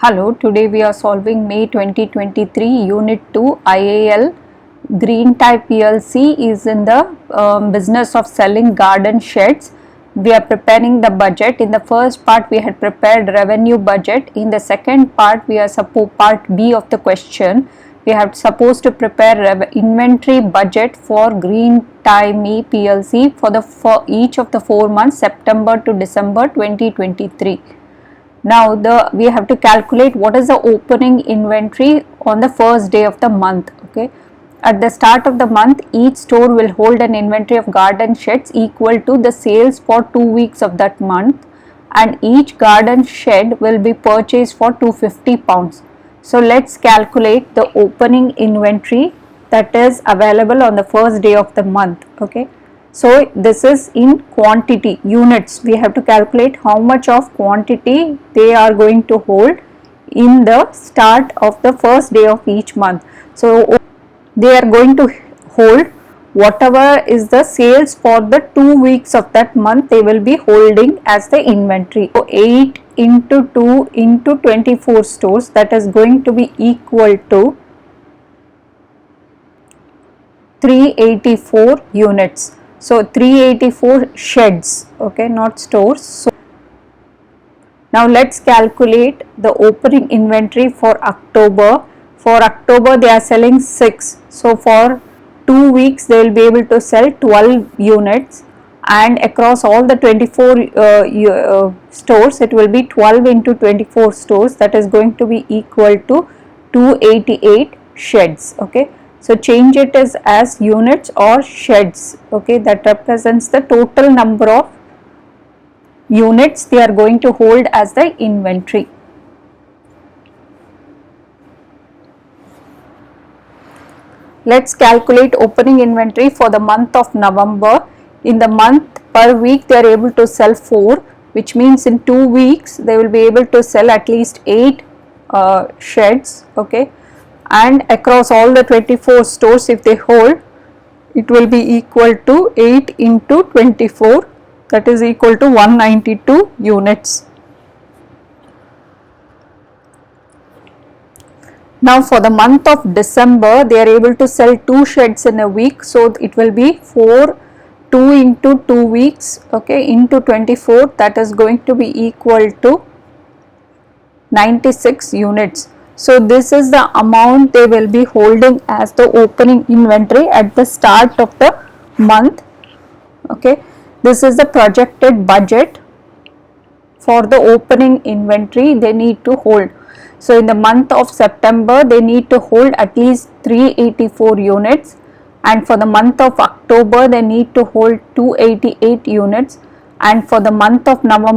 Hello, today we are solving May 2023 Unit 2 IAL. Green Tie PLC is in the business of selling garden sheds. We are preparing the budget. In the first part we had prepared revenue budget. In the second part we are part B of the question. We have supposed to prepare inventory budget for Green Tie Me PLC for each of the 4 months September to December 2023. Now we have to calculate what is the opening inventory on the first day of the month. Okay, at the start of the month each store will hold an inventory of garden sheds equal to the sales for 2 weeks of that month, and each garden shed will be purchased for 250 pounds. So let's calculate the opening inventory that is available on the first day of the month. Okay, so this is in quantity units. We have to calculate how much of quantity they are going to hold in the start of the first day of each month. So they are going to hold whatever is the sales for the 2 weeks of that month, they will be holding as the inventory. So 8 into 2 into 24 stores, that is going to be equal to 384 units. So 384 sheds, okay, not stores. So now let's calculate the opening inventory for October. For October they are selling 6. So for 2 weeks they will be able to sell 12 units, and across all the 24 stores it will be 12 into 24 stores, that is going to be equal to 288 sheds. Okay, so change it as units or sheds. Okay, that represents the total number of units they are going to hold as the inventory. Let's calculate opening inventory for the month of November. In the month, per week they are able to sell 4, which means in 2 weeks they will be able to sell at least 8 sheds. Okay, and across all the 24 stores if they hold, it will be equal to 8 into 24, that is equal to 192 units. Now for the month of December they are able to sell 2 sheds in a week, so it will be 2 into 2 weeks, okay, into 24, that is going to be equal to 96 units. So this is the amount they will be holding as the opening inventory at the start of the month. Okay, this is the projected budget for the opening inventory they need to hold. So in the month of September they need to hold at least 384 units, and for the month of October they need to hold 288 units, and for the month of November